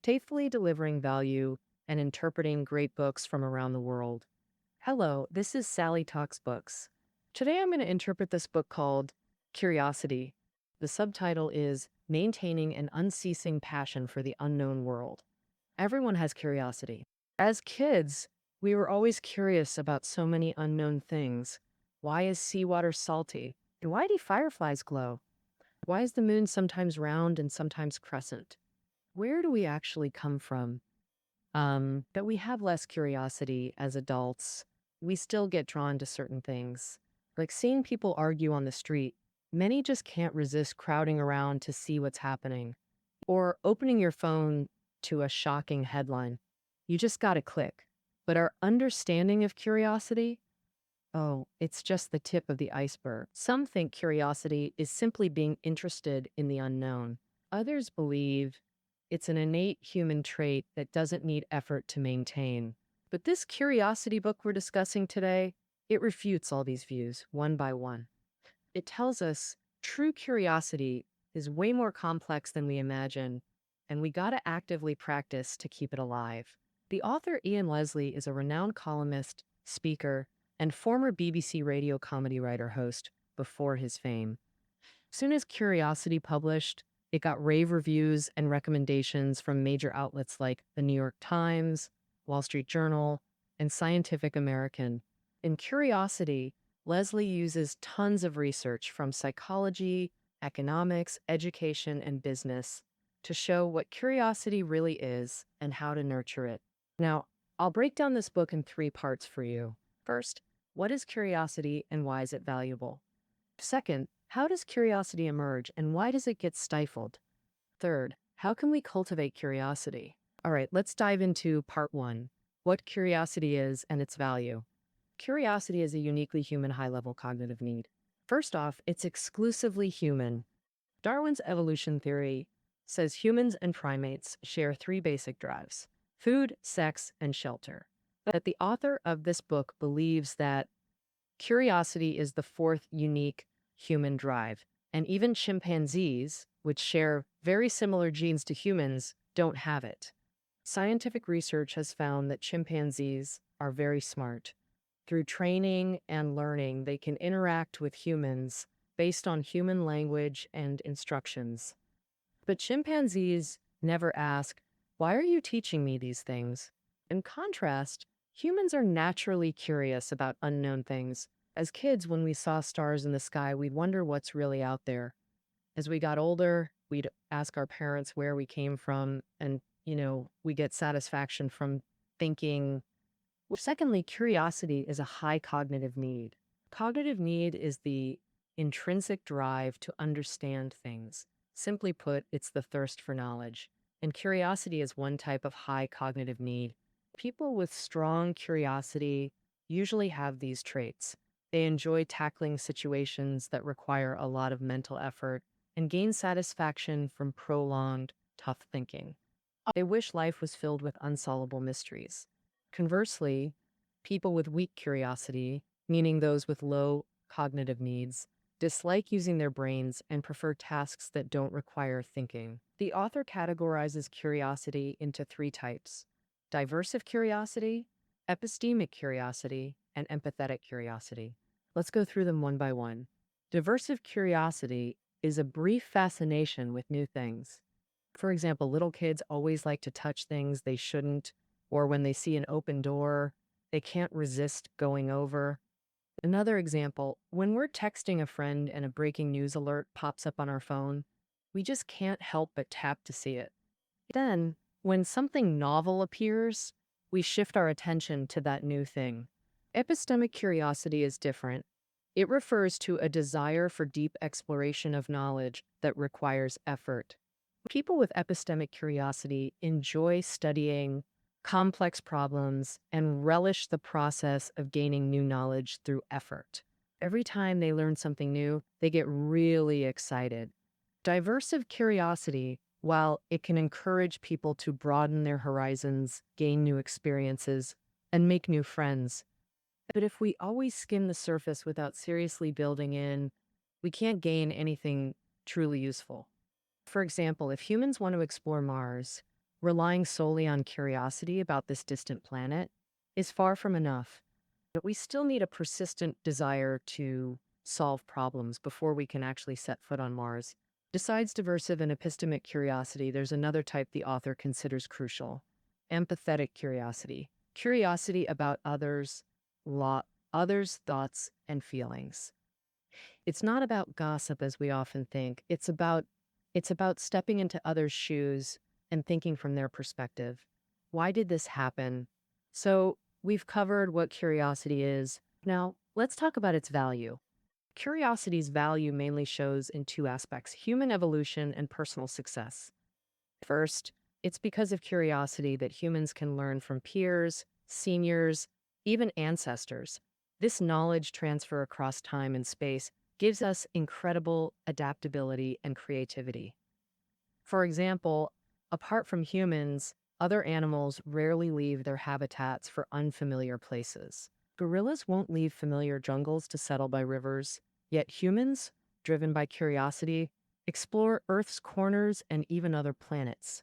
faithfully delivering value and interpreting great books from around the world. Hello, this is Sally Talks Books. Today I'm going to interpret this book called Curiosity. The subtitle is Maintaining an Unceasing Passion for the Unknown World. Everyone has curiosity. As kids, we were always curious about so many unknown things. Why is seawater salty? And why do fireflies glow? Why is the moon sometimes round and sometimes crescent? Where do we actually come from? That we have less curiosity as adults. We still get drawn to certain things. Like seeing people argue on the street, many just can't resist crowding around to see what's happening. Or opening your phone to a shocking headline. You just got to click. But our understanding of curiosity, oh, it's just the tip of the iceberg. Some think curiosity is simply being interested in the unknown. Others believe it's an innate human trait that doesn't need effort to maintain. But this curiosity book we're discussing today, it refutes all these views one by one. It tells us true curiosity is way more complex than we imagine, and we gotta actively practice to keep it alive. The author Ian Leslie is a renowned columnist, speaker, and former BBC radio comedy writer host before his fame. Soon as Curiosity published, it got rave reviews and recommendations from major outlets like the New York Times, Wall Street Journal, and Scientific American. In Curiosity, Leslie uses tons of research from psychology, economics, education, and business to show what curiosity really is and how to nurture it. Now, I'll break down this book in 3 parts for you. First, what is curiosity and why is it valuable? Second, how does curiosity emerge and why does it get stifled? Third, how can we cultivate curiosity? All right, let's dive into part 1, what curiosity is and its value. Curiosity is a uniquely human high-level cognitive need. First off, it's exclusively human. Darwin's evolution theory says humans and primates share 3 basic drives: food, sex, and shelter. But the author of this book believes that curiosity is the 4th unique human drive, and even chimpanzees, which share very similar genes to humans, don't have it. Scientific research has found that chimpanzees are very smart. Through training and learning, they can interact with humans based on human language and instructions. But chimpanzees never ask, "Why are you teaching me these things?" In contrast, humans are naturally curious about unknown things. As kids, when we saw stars in the sky, we'd wonder what's really out there. As we got older, we'd ask our parents where we came from, and, we get satisfaction from thinking. Secondly, curiosity is a high cognitive need. Cognitive need is the intrinsic drive to understand things. Simply put, it's the thirst for knowledge. And curiosity is one type of high cognitive need. People with strong curiosity usually have these traits. They enjoy tackling situations that require a lot of mental effort and gain satisfaction from prolonged, tough thinking. They wish life was filled with unsolvable mysteries. Conversely, people with weak curiosity, meaning those with low cognitive needs, dislike using their brains and prefer tasks that don't require thinking. The author categorizes curiosity into 3 types: diversive curiosity, epistemic curiosity, and empathetic curiosity. Let's go through them one by one. Diversive curiosity is a brief fascination with new things. For example, little kids always like to touch things they shouldn't, or when they see an open door, they can't resist going over. Another example, when we're texting a friend and a breaking news alert pops up on our phone, we just can't help but tap to see it. Then, when something novel appears, we shift our attention to that new thing. Epistemic curiosity is different. It refers to a desire for deep exploration of knowledge that requires effort. People with epistemic curiosity enjoy studying complex problems and relish the process of gaining new knowledge through effort. Every time they learn something new, they get really excited. Diversive curiosity, while it can encourage people to broaden their horizons, gain new experiences, and make new friends, but if we always skim the surface without seriously building in, we can't gain anything truly useful. For example, if humans want to explore Mars, Relying solely on curiosity about this distant planet is far from enough. But we still need a persistent desire to solve problems before we can actually set foot on Mars. Besides diversive and epistemic curiosity, there's another type the author considers crucial: empathetic curiosity. Curiosity about others' thoughts and feelings. It's not about gossip as we often think. It's about stepping into others' shoes and thinking from their perspective. Why did this happen? So, we've covered what curiosity is. Now, let's talk about its value. Curiosity's value mainly shows in two aspects: human evolution and personal success. First, it's because of curiosity that humans can learn from peers, seniors, even ancestors. This knowledge transfer across time and space gives us incredible adaptability and creativity. For example, apart from humans, other animals rarely leave their habitats for unfamiliar places. Gorillas won't leave familiar jungles to settle by rivers, yet humans, driven by curiosity, explore Earth's corners and even other planets.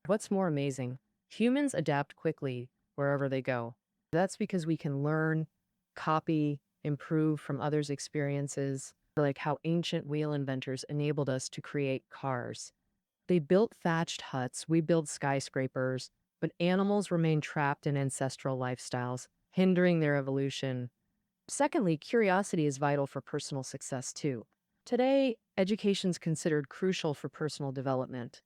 What's more amazing, humans adapt quickly wherever they go. That's because we can learn, copy, improve from others' experiences, like how ancient wheel inventors enabled us to create cars. They built thatched huts, we build skyscrapers, but animals remain trapped in ancestral lifestyles, hindering their evolution. Secondly, curiosity is vital for personal success too. Today, education is considered crucial for personal development.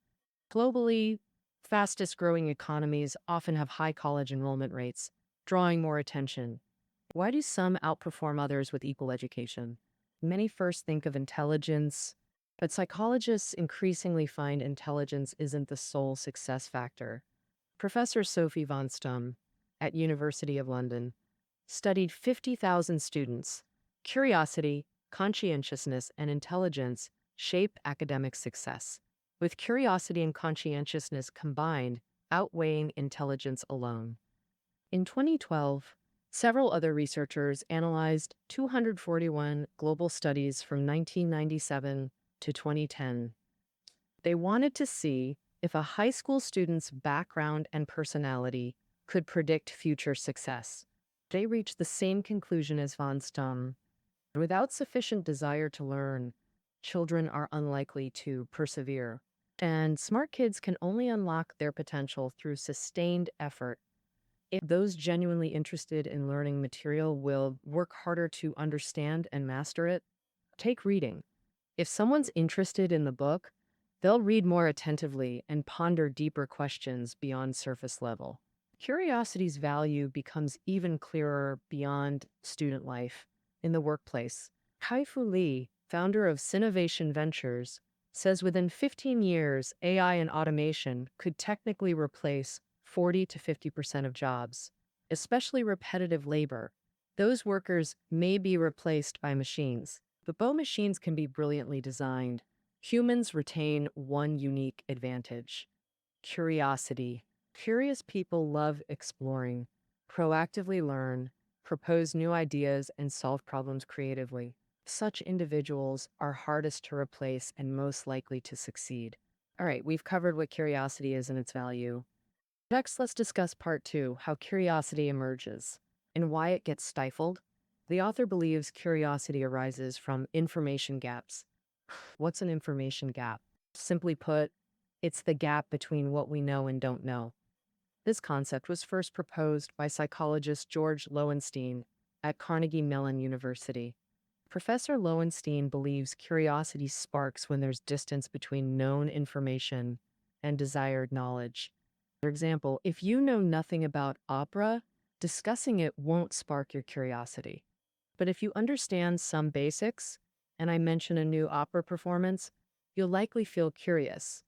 Globally, fastest growing economies often have high college enrollment rates, drawing more attention. Why do some outperform others with equal education? Many first think of intelligence, but psychologists increasingly find intelligence isn't the sole success factor. Professor Sophie von Stum at University of London studied 50,000 students. Curiosity, conscientiousness, and intelligence shape academic success, with curiosity and conscientiousness combined outweighing intelligence alone. In 2012, several other researchers analyzed 241 global studies from 1997 to 2010. They wanted to see if a high school student's background and personality could predict future success. They reached the same conclusion as von Stum. Without sufficient desire to learn, children are unlikely to persevere. And smart kids can only unlock their potential through sustained effort. If those genuinely interested in learning material will work harder to understand and master it, take reading. If someone's interested in the book, they'll read more attentively and ponder deeper questions beyond surface level. Curiosity's value becomes even clearer beyond student life. In the workplace, Kai-Fu Lee, founder of Sinovation Ventures, says within 15 years, AI and automation could technically replace 40 to 50% of jobs, especially repetitive labor. Those workers may be replaced by machines, but though machines can be brilliantly designed, humans retain one unique advantage: curiosity. Curious people love exploring, proactively learn, propose new ideas, and solve problems creatively. Such individuals are hardest to replace and most likely to succeed. All right, we've covered what curiosity is and its value. Next, let's discuss part two: how curiosity emerges and why it gets stifled. The author believes curiosity arises from information gaps. What's an information gap? Simply put, it's the gap between what we know and don't know. This concept was first proposed by psychologist George Lowenstein at Carnegie Mellon University. Professor Lowenstein believes curiosity sparks when there's distance between known information and desired knowledge. For example, if you know nothing about opera, discussing it won't spark your curiosity. But if you understand some basics, and I mention a new opera performance, you'll likely feel curious.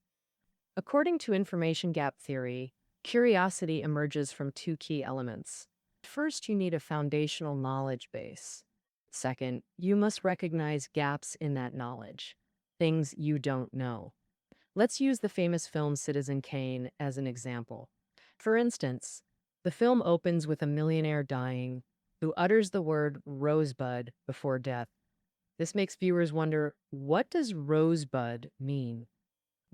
According to information gap theory, curiosity emerges from two key elements. First, you need a foundational knowledge base. Second, you must recognize gaps in that knowledge, things you don't know. Let's use the famous film Citizen Kane as an example. For instance, the film opens with a millionaire dying who utters the word rosebud before death. This makes viewers wonder, what does rosebud mean?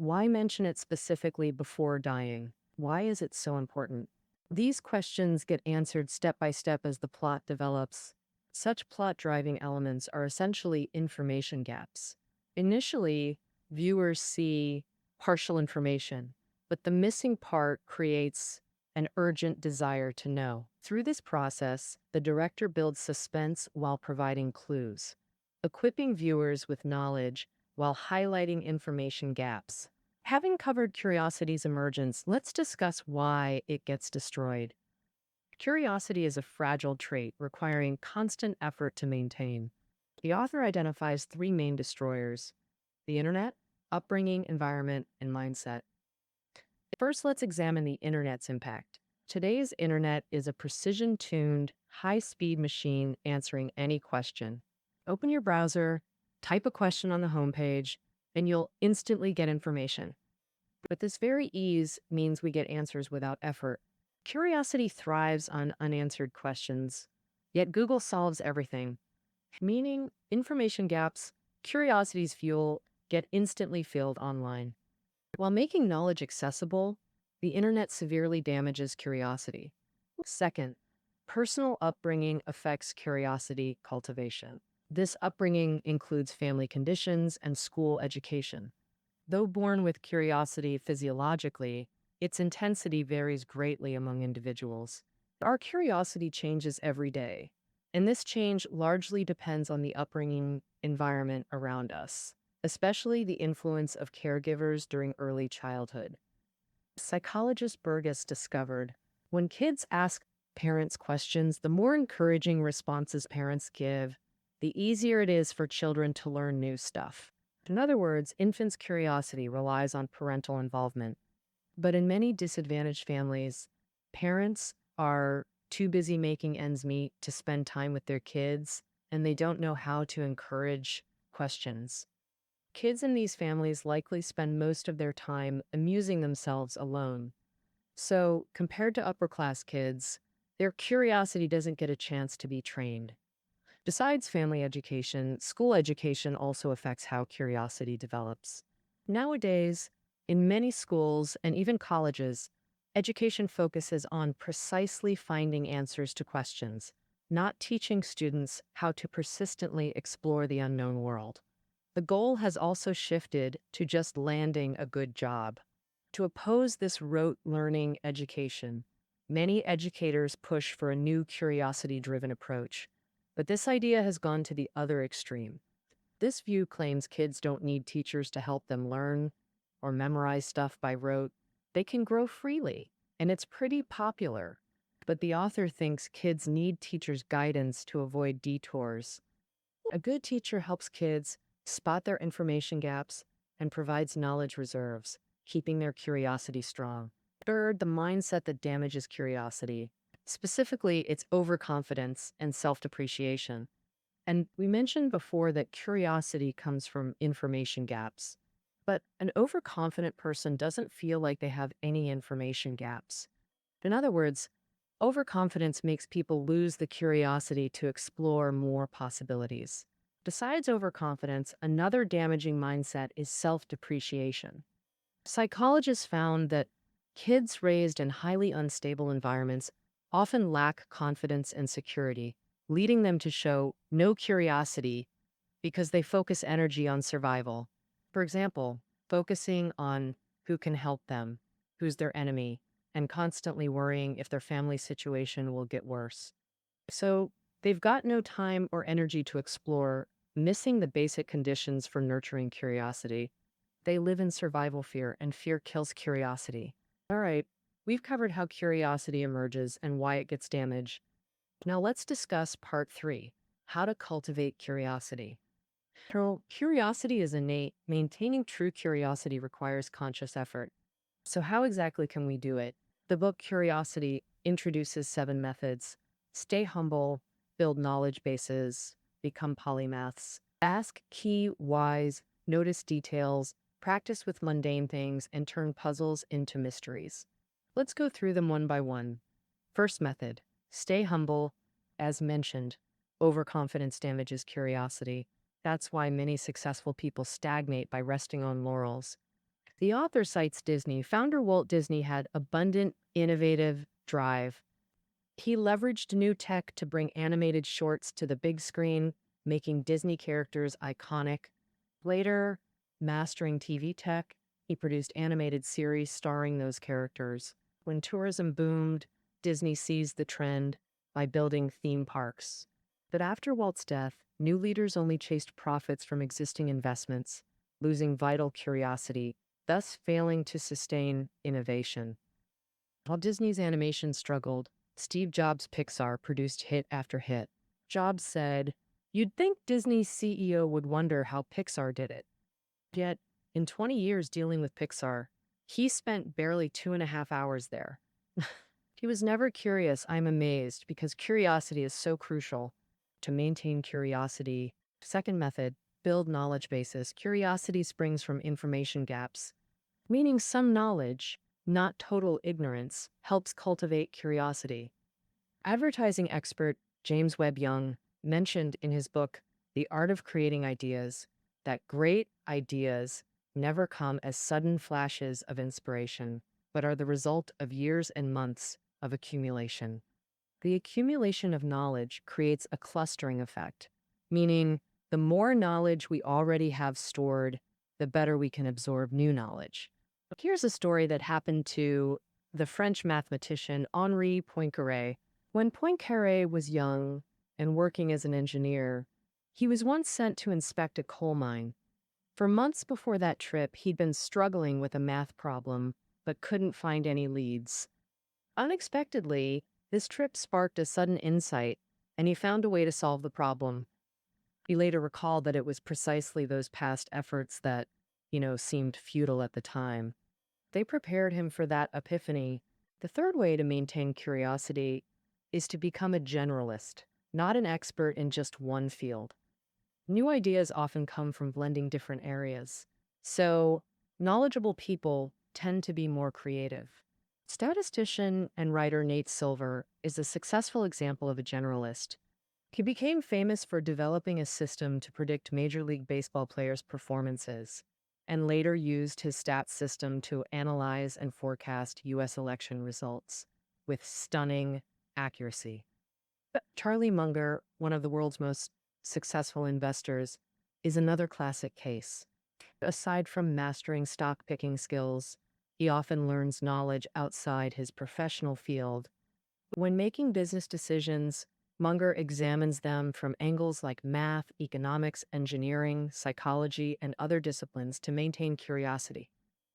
Why mention it specifically before dying? Why is it so important? These questions get answered step by step as the plot develops. Such plot driving elements are essentially information gaps. Initially, viewers see partial information, but the missing part creates an urgent desire to know. Through this process, the director builds suspense while providing clues, equipping viewers with knowledge while highlighting information gaps. Having covered curiosity's emergence, let's discuss why it gets destroyed. Curiosity is a fragile trait requiring constant effort to maintain. The author identifies three main destroyers: the internet, upbringing, environment, and mindset. First, let's examine the internet's impact. Today's internet is a precision tuned, high speed machine answering any question. Open your browser, type a question on the homepage, and you'll instantly get information. But this very ease means we get answers without effort. Curiosity thrives on unanswered questions, yet Google solves everything, meaning information gaps, curiosity's fuel, get instantly filled online. While making knowledge accessible, the internet severely damages curiosity. Second, personal upbringing affects curiosity cultivation. This upbringing includes family conditions and school education. Though born with curiosity physiologically, its intensity varies greatly among individuals. Our curiosity changes every day, and this change largely depends on the upbringing environment around us, especially the influence of caregivers during early childhood. Psychologist Burgess discovered when kids ask parents questions, the more encouraging responses parents give, the easier it is for children to learn new stuff. In other words, infants' curiosity relies on parental involvement. But in many disadvantaged families, parents are too busy making ends meet to spend time with their kids, and they don't know how to encourage questions. Kids in these families likely spend most of their time amusing themselves alone. So, compared to upper class kids, their curiosity doesn't get a chance to be trained. Besides family education, school education also affects how curiosity develops. Nowadays, in many schools and even colleges, education focuses on precisely finding answers to questions, not teaching students how to persistently explore the unknown world. The goal has also shifted to just landing a good job. To oppose this rote learning education, many educators push for a new curiosity-driven approach. But this idea has gone to the other extreme. This view claims kids don't need teachers to help them learn or memorize stuff by rote. They can grow freely, and it's pretty popular. But the author thinks kids need teachers' guidance to avoid detours. A good teacher helps kids spot their information gaps and provides knowledge reserves, keeping their curiosity strong. Third, the mindset that damages curiosity. Specifically, it's overconfidence and self-depreciation. And we mentioned before that curiosity comes from information gaps. But an overconfident person doesn't feel like they have any information gaps. In other words, overconfidence makes people lose the curiosity to explore more possibilities. Besides overconfidence, another damaging mindset is self-depreciation. Psychologists found that kids raised in highly unstable environments often lack confidence and security, leading them to show no curiosity because they focus energy on survival. For example, focusing on who can help them, who's their enemy, and constantly worrying if their family situation will get worse. So they've got no time or energy to explore, missing the basic conditions for nurturing curiosity. They live in survival fear, and fear kills curiosity. All right, we've covered how curiosity emerges and why it gets damaged. Now let's discuss part 3, how to cultivate curiosity. Curiosity is innate. Maintaining true curiosity requires conscious effort. So how exactly can we do it? The book Curiosity introduces 7 methods. Stay humble, build knowledge bases, become polymaths, ask key whys, notice details, practice with mundane things, and turn puzzles into mysteries. Let's go through them one by one. First method, stay humble. As mentioned, overconfidence damages curiosity. That's why many successful people stagnate by resting on laurels. The author cites Disney. Founder Walt Disney had abundant, innovative drive. He leveraged new tech to bring animated shorts to the big screen, making Disney characters iconic. Later, mastering TV tech, he produced animated series starring those characters. When tourism boomed, Disney seized the trend by building theme parks. But after Walt's death, new leaders only chased profits from existing investments, losing vital curiosity, thus failing to sustain innovation. While Disney's animation struggled, Steve Jobs' Pixar produced hit after hit. Jobs said, "You'd think Disney's CEO would wonder how Pixar did it." Yet, in 20 years dealing with Pixar, he spent barely 2.5 hours there. He was never curious. I'm amazed because curiosity is so crucial to maintain curiosity. Second method, build knowledge bases. Curiosity springs from information gaps, meaning some knowledge, not total ignorance, helps cultivate curiosity. Advertising expert James Webb Young mentioned in his book, The Art of Creating Ideas, that great ideas never come as sudden flashes of inspiration, but are the result of years and months of accumulation. The accumulation of knowledge creates a clustering effect, meaning the more knowledge we already have stored, the better we can absorb new knowledge. Here's a story that happened to the French mathematician Henri Poincaré. When Poincaré was young and working as an engineer, he was once sent to inspect a coal mine. For months before that trip, he'd been struggling with a math problem, but couldn't find any leads. Unexpectedly, this trip sparked a sudden insight, and he found a way to solve the problem. He later recalled that it was precisely those past efforts that, seemed futile at the time. They prepared him for that epiphany. The third way to maintain curiosity is to become a generalist, not an expert in just one field. New ideas often come from blending different areas. So, knowledgeable people tend to be more creative. Statistician and writer Nate Silver is a successful example of a generalist. He became famous for developing a system to predict Major League Baseball players' performances, and later used his stats system to analyze and forecast U.S. election results with stunning accuracy. Charlie Munger, one of the world's most successful investors, is another classic case. Aside from mastering stock picking skills, he often learns knowledge outside his professional field. When making business decisions, Munger examines them from angles like math, economics, engineering, psychology, and other disciplines to maintain curiosity.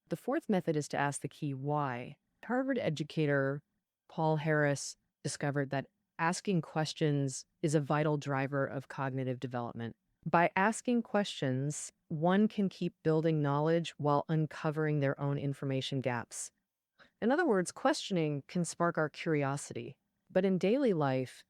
The fourth method is to ask the key why. Harvard educator Paul Harris discovered that asking questions is a vital driver of cognitive development. By asking questions, one can keep building knowledge while uncovering their own information gaps. In other words, questioning can spark our curiosity. But in daily life,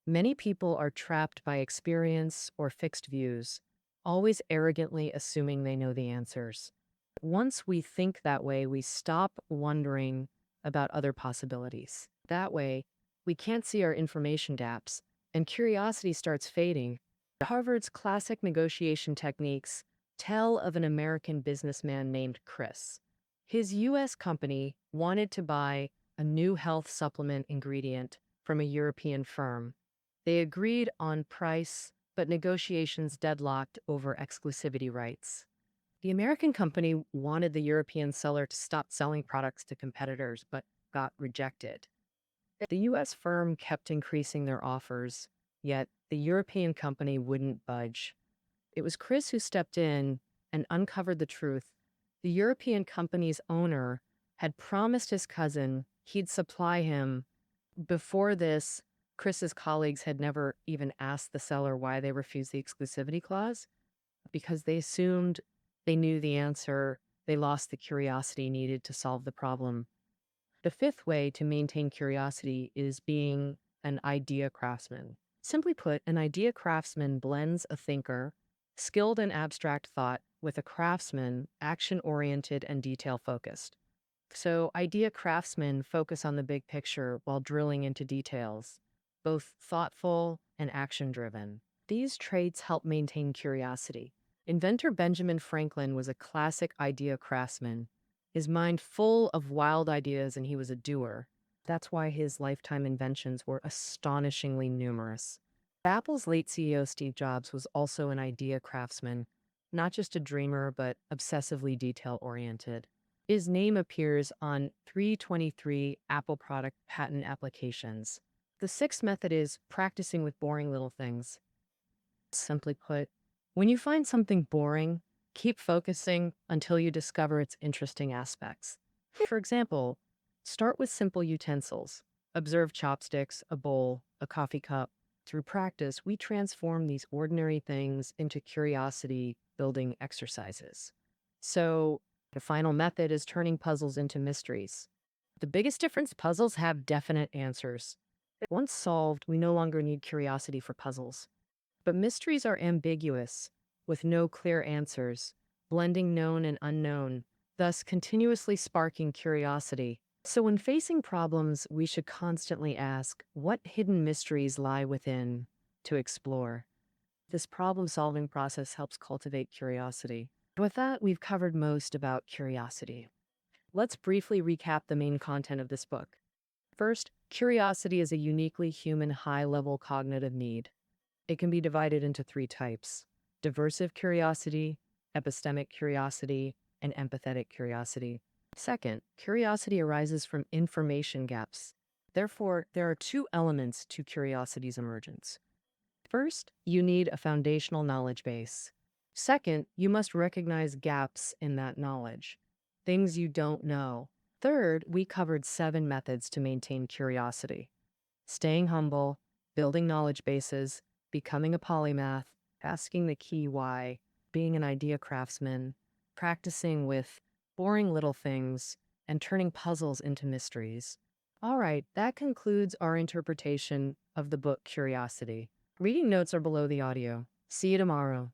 many people are trapped by experience or fixed views, always arrogantly assuming they know the answers. Once we think that way, we stop wondering about other possibilities. That way, we can't see our information gaps, and curiosity starts fading. Harvard's classic negotiation techniques tell of an American businessman named Chris. His U.S. company wanted to buy a new health supplement ingredient from a European firm. They agreed on price, but negotiations deadlocked over exclusivity rights. The American company wanted the European seller to stop selling products to competitors, but got rejected. The U.S. firm kept increasing their offers, yet the European company wouldn't budge. It was Chris who stepped in and uncovered the truth. The European company's owner had promised his cousin he'd supply him. Before this, Chris's colleagues had never even asked the seller why they refused the exclusivity clause. Because they assumed they knew the answer, they lost the curiosity needed to solve the problem. The fifth way to maintain curiosity is being an idea craftsman. Simply put, an idea craftsman blends a thinker, skilled in abstract thought, with a craftsman, action-oriented and detail-focused. So, idea craftsmen focus on the big picture while drilling into details, both thoughtful and action-driven. These traits help maintain curiosity. Inventor Benjamin Franklin was a classic idea craftsman. his mind full of wild ideas, and he was a doer. That's why his lifetime inventions were astonishingly numerous. Apple's late CEO Steve Jobs was also an idea craftsman, not just a dreamer, but obsessively detail-oriented. His name appears on 323 Apple product patent applications. The sixth method is practicing with boring little things. Simply put, when you find something boring, keep focusing until you discover its interesting aspects. For example, start with simple utensils. Observe chopsticks, a bowl, a coffee cup. Through practice, we transform these ordinary things into curiosity building exercises. So, the final method is turning puzzles into mysteries. The biggest difference: puzzles have definite answers. Once solved, we no longer need curiosity for puzzles. But mysteries are ambiguous, with no clear answers, blending known and unknown, thus continuously sparking curiosity. So when facing problems, we should constantly ask, what hidden mysteries lie within to explore? This problem-solving process helps cultivate curiosity. With that, we've covered most about curiosity. Let's briefly recap the main content of this book. First, curiosity is a uniquely human high-level cognitive need. It can be divided into three types: diversive curiosity, epistemic curiosity, and empathetic curiosity. Second, curiosity arises from information gaps. Therefore, there are two elements to curiosity's emergence. First, you need a foundational knowledge base. Second, you must recognize gaps in that knowledge, things you don't know. Third, we covered 7 methods to maintain curiosity: staying humble, building knowledge bases, becoming a polymath, asking the key why, being an idea craftsman, practicing with boring little things, and turning puzzles into mysteries. All right, that concludes our interpretation of the book Curiosity. Reading notes are below the audio. See you tomorrow.